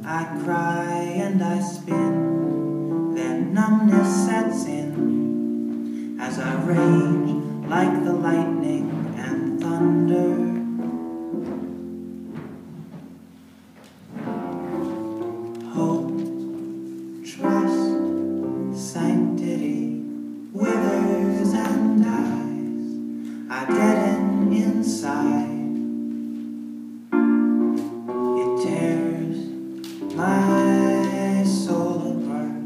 I cry and I spin, then numbness sets in as I rage like the lightning and thunder. Hope, trust, sanctity withers and dies. I deaden inside. It tears my soul apart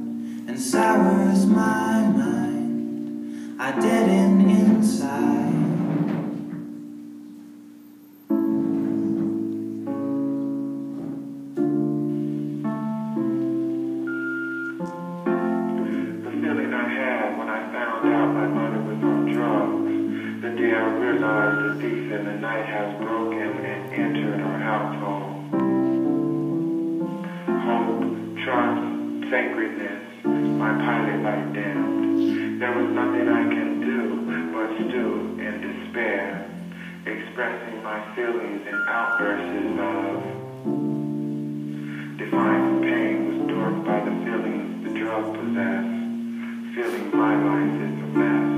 and sours my mind. I deaden inside. The feeling I had when I found out my mother was on drugs, the day I realized the thief in the night has broken and entered our household. Hope, trust, sacredness, my pilot light dimmed. There was nothing I can do but stew in despair, expressing my feelings in outbursts of defying pain was dwarfed by the feelings the drug possessed. Feeling my life is a mess,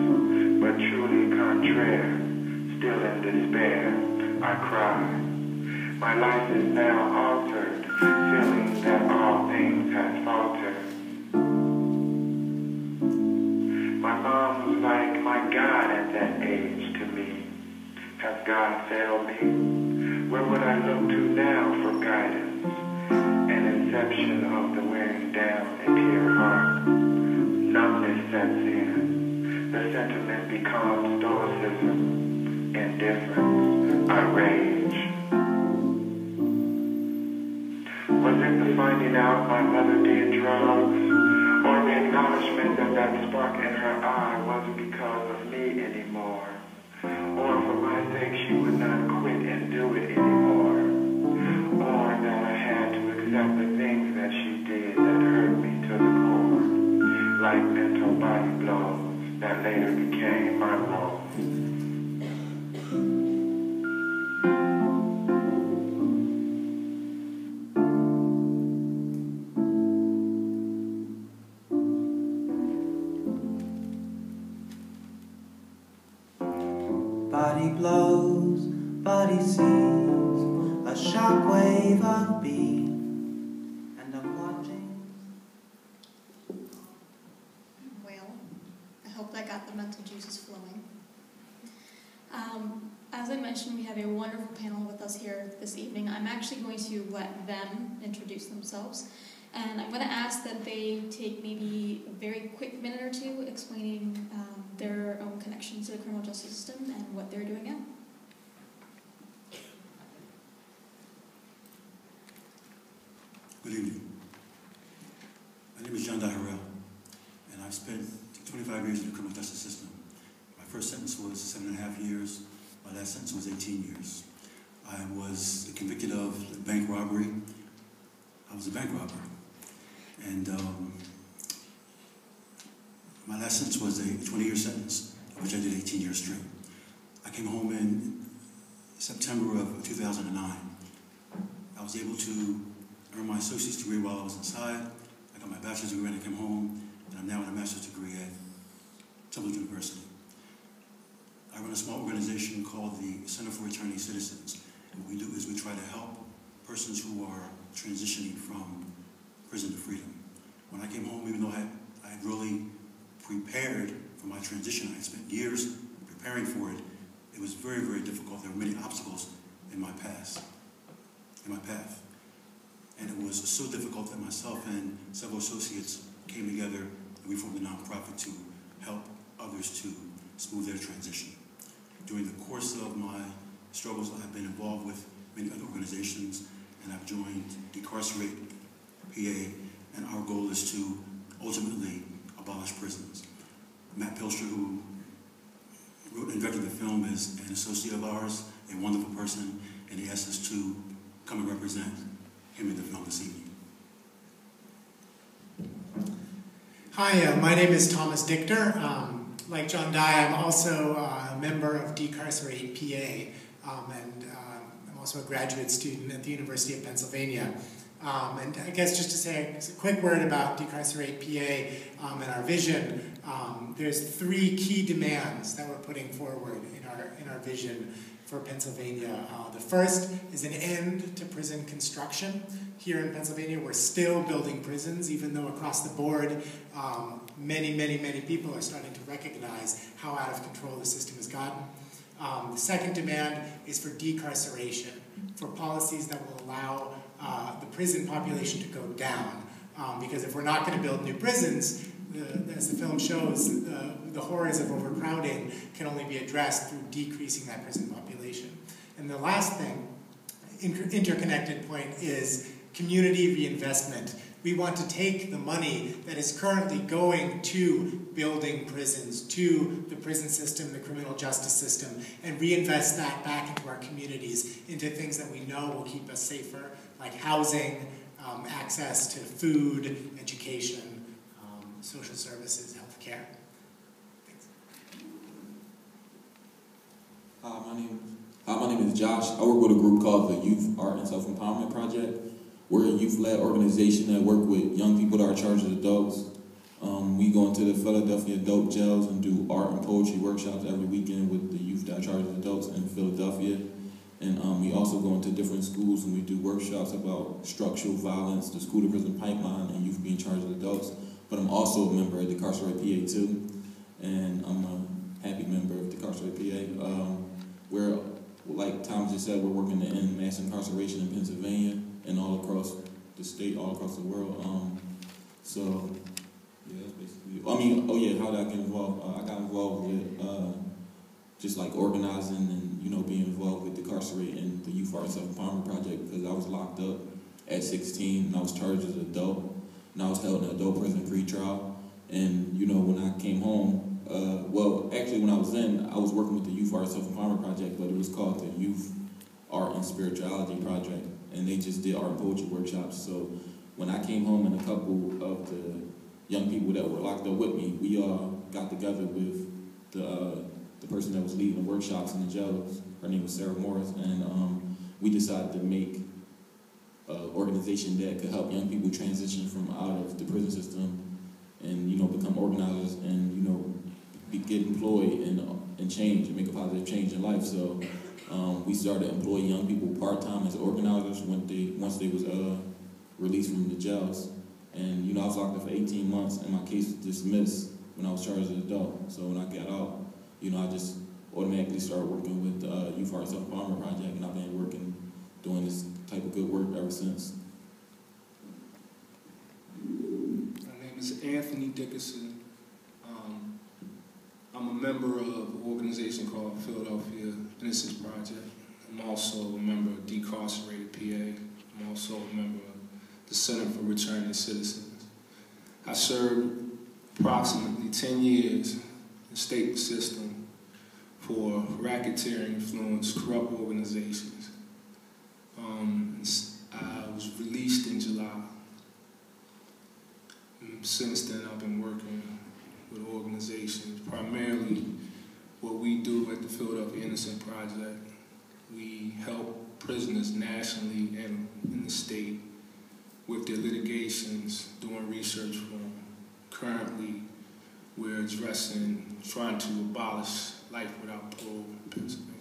but truly contraire, still in despair, I cry. My life is now altered, feeling that all things have faltered. My mom was like my God at that age to me. Has God failed me? Where would I look to now for guidance? An inception of the wearing down a dear heart. Numbness sets in. The sentiment becomes stoicism. Indifference. I rage. Was it the finding out my mother did drugs? Or the acknowledgement that that spark in her eye wasn't because of me anymore? Or for my sake she would not quit and do it anymore? Or that I had to accept the things that she did that hurt me to the core, like mental body blows that later became my woes. Body blows, body sees a shockwave of being, and I'm watching. Well, I hope I got the mental juices flowing. As I mentioned, we have a wonderful panel with us here this evening. I'm actually going to let them introduce themselves, and I'm going to ask that they take maybe a very quick minute or two explaining their own connections to the criminal justice system and what they're doing now. Good evening. My name is Jondhi, Harrell, and I've spent 25 years in the criminal justice system. My first sentence was 7.5 years. My last sentence was 18 years. I was convicted of bank robbery. I was a bank robber. And my last sentence was a 20-year sentence, which I did 18 years straight. I came home in September of 2009. I was able to earn my associate's degree while I was inside. I got my bachelor's degree when I came home, and I'm now in a master's degree at Temple University. I run a small organization called the Center for Returning Citizens. And what we do is we try to help persons who are transitioning from prison to freedom. When I came home, even though I had really prepared for my transition, I had spent years preparing for it, it was very, very difficult. There were many obstacles in my path. And it was so difficult that myself and several associates came together and we formed a nonprofit to help others to smooth their transition. During the course of my struggles, I've been involved with many other organizations, and I've joined Incarcerate PA, and our goal is to ultimately abolish prisons. Matt Pillischer, who wrote and directed the film, is an associate of ours, a wonderful person, and he asked us to come and represent him in the film this evening. Hi, my name is Thomas Dichter. Like Jondhi, I'm also a member of Decarcerate PA, and I'm also a graduate student at the University of Pennsylvania. And I guess just to say a quick word about Decarcerate PA and our vision, there's 3 key demands that we're putting forward in our vision for Pennsylvania. The first is an end to prison construction. Here in Pennsylvania, we're still building prisons, even though across the board, many people are starting to recognize how out of control the system has gotten. The second demand is for decarceration, for policies that will allow the prison population to go down. Because if we're not going to build new prisons, as the film shows, the horrors of overcrowding can only be addressed through decreasing that prison population. And the last thing, interconnected point, is community reinvestment. We want to take the money that is currently going to building prisons, to the prison system, the criminal justice system, and reinvest that back into our communities, into things that we know will keep us safer, like housing, access to food, education, social services, healthcare. Thanks. Hi, my name is Josh. I work with a group called the Youth Art and Self-Empowerment Project. We're a youth-led organization that work with young people that are charged as adults. We go into the Philadelphia adult jails and do art and poetry workshops every weekend with the youth that are charged as adults in Philadelphia. And we also go into different schools and we do workshops about structural violence, the school-to-prison pipeline, and youth being charged as adults. But I'm also a member of Dickerson PA too, and I'm a happy member of Dickerson PA. We're, like Tom just said, we're working to end mass incarceration in Pennsylvania and all across the state, all across the world. So, yeah, that's basically. I mean, oh yeah, how did I get involved? I got involved with just like organizing and being involved with Decarcerate and the Youth Art Self-Empowerment Project because I was locked up at 16 and I was charged as an adult. And I was held in an adult prison pre-trial. And, when I came home, well, actually when I was working with the Youth Art Self-Empowerment Project, but it was called the Youth Art and Spirituality Project. And they just did art and poetry workshops. So when I came home and a couple of the young people that were locked up with me, we all got together with the person that was leading the workshops in the jails. Her name was Sarah Morris. And we decided to make organization that could help young people transition from out of the prison system and become organizers and get employed and change and make a positive change in life. So we started employing young people part-time as organizers once they was released from the jails. And I was locked up for 18 months and my case was dismissed when I was charged as an adult. So when I got out, I just automatically started working with the Youth Art Self-Empowerment Project, and I've been doing this type of good work ever since. My name is Anthony Dickerson. I'm a member of an organization called Philadelphia Innocence Project. I'm also a member of Decarcerated PA. I'm also a member of the Center for Returning Citizens. I served approximately 10 years in the state system for racketeering influenced corrupt organizations. I was released in July. And since then, I've been working with organizations. Primarily, what we do at the Philadelphia Innocence Project, we help prisoners nationally and in the state with their litigations, doing research for them. Currently, we're trying to abolish life without parole in Pennsylvania.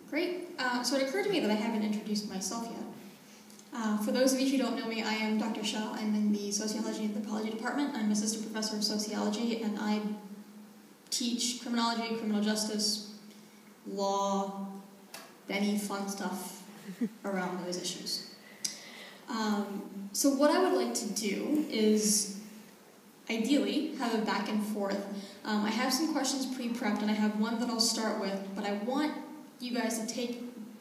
Great. So it occurred to me that I haven't introduced myself yet. For those of you who don't know me, I am Dr. Shah. I'm in the Sociology and Anthropology Department. I'm Assistant Professor of Sociology, and I teach criminology, criminal justice, law, any fun stuff around those issues. So what I would like to do is ideally have a back and forth. I have some questions pre-prepped, and I have one that I'll start with, but I want you guys to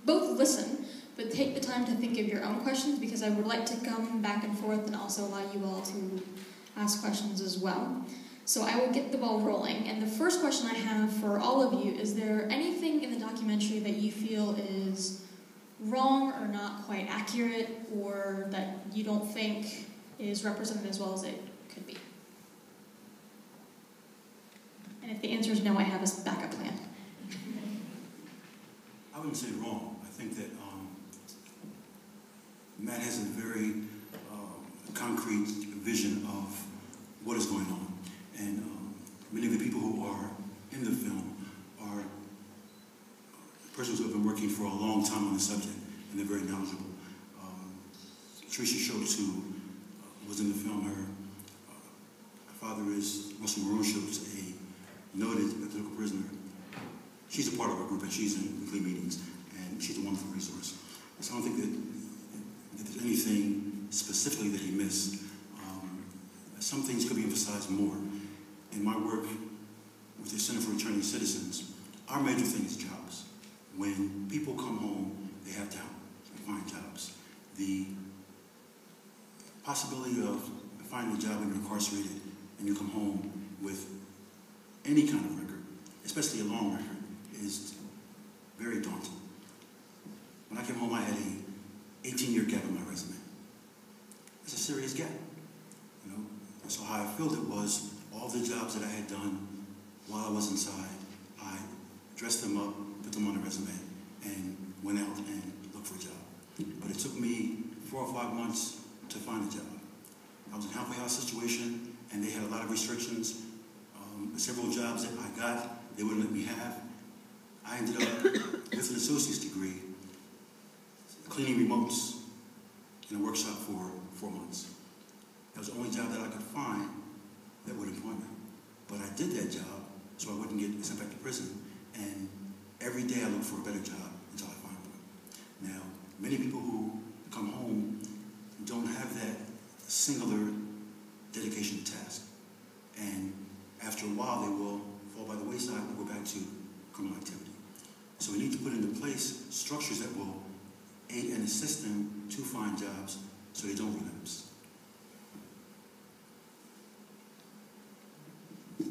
both listen, but take the time to think of your own questions, because I would like to come back and forth and also allow you all to ask questions as well. So I will get the ball rolling. And the first question I have for all of you, is there anything in the documentary that you feel is wrong or not quite accurate, or that you don't think is represented as well as it could be? And if the answer is no, I have a backup plan. I wouldn't say wrong. I think that Matt has a very concrete vision of what is going on. And many of the people who are in the film are persons who have been working for a long time on the subject, and they're very knowledgeable. Teresa Schultz, who was in the film, her father is Russell Maroon Schultz, a noted political prisoner. She's a part of our group, and she's in weekly meetings, and she's a wonderful resource. So I don't think that there's anything specifically that he missed. Some things could be emphasized more. In my work with the Center for Returning Citizens, our major thing is jobs. When people come home, they have to find jobs. The possibility of finding a job when you're incarcerated and you come home with any kind of record, especially a long record, is very daunting. When I came home, I had a 18-year gap in my resume. It's a serious gap, you know. So how I felt it was all the jobs that I had done while I was inside, I dressed them up, put them on the resume, and went out and looked for a job. But it took me 4 or 5 months to find a job. I was in a halfway house situation, and they had a lot of restrictions. Several jobs that I got, they wouldn't let me have. I ended up with an associate's degree, cleaning remotes in a workshop for 4 months. That was the only job that I could find that would employ me. But I did that job so I wouldn't get sent back to prison. And every day I look for a better job until I find one. Now, many people who come home don't have that singular dedication to task. And after a while, they will fall by the wayside and go back to criminal activity. So we need to put into place structures that will aid and assist them to find jobs so they don't relapse. I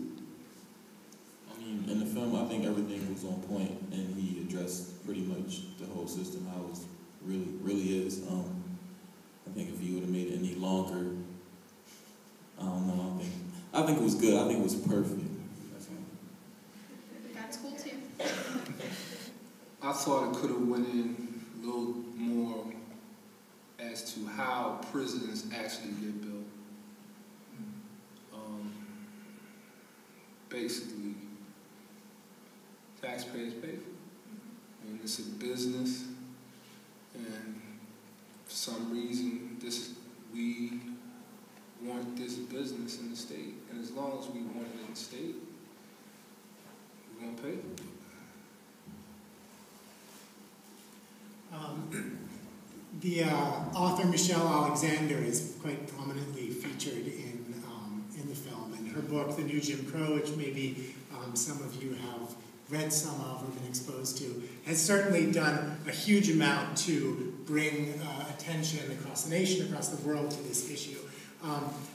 mean, in the film, I think everything was on point, and he addressed pretty much the whole system, how it really is. I think if you would have made it any longer, I don't know, I think it was good. I think it was perfect. That's cool too. I thought it could have went in a little more as to how prisons actually get built. Basically, taxpayers pay for it. And it's a business, and for some reason, we want this business in the state. And as long as we want it in the state, we're going to pay for it. The author Michelle Alexander is quite prominently featured in the film, and her book, The New Jim Crow, which maybe some of you have read some of or been exposed to, has certainly done a huge amount to bring attention across the nation, across the world to this issue.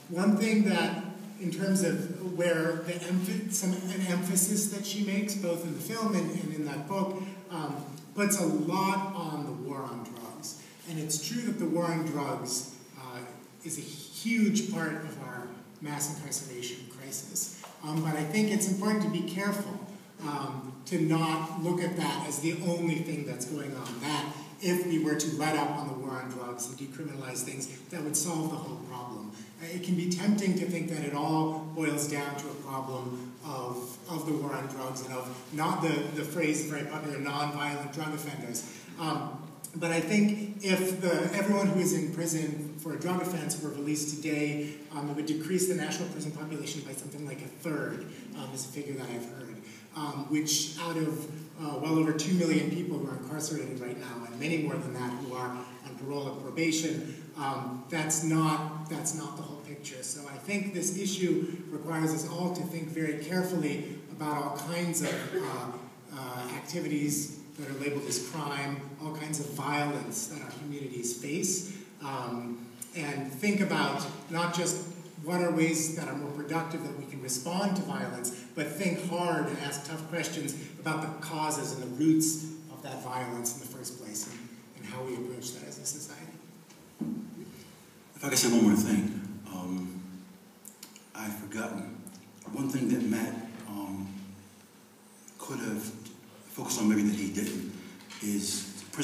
One thing that, in terms of where an emphasis that she makes, both in the film and in that book, puts a lot on the war on drugs. And it's true that the war on drugs is a huge part of our mass incarceration crisis. But I think it's important to be careful to not look at that as the only thing that's going on. That if we were to let up on the war on drugs and decriminalize things, that would solve the whole problem. It can be tempting to think that it all boils down to a problem of the war on drugs and of not the phrase very popular, non-violent drug offenders. But I think if everyone who is in prison for a drug offense were released today, it would decrease the national prison population by something like 1/3, is a figure that I've heard. Which out of well over 2 million people who are incarcerated right now, and many more than that who are on parole or probation, that's not the whole picture. So I think this issue requires us all to think very carefully about all kinds of activities that are labeled as crime, all kinds of violence that our communities face, and think about not just what are ways that are more productive that we can respond to violence, but think hard and ask tough questions about the causes and the roots of that violence in the first place, and how we approach that as a society. If I could say one more thing, I've forgotten. One thing that Matt could have focused on, maybe that he didn't, is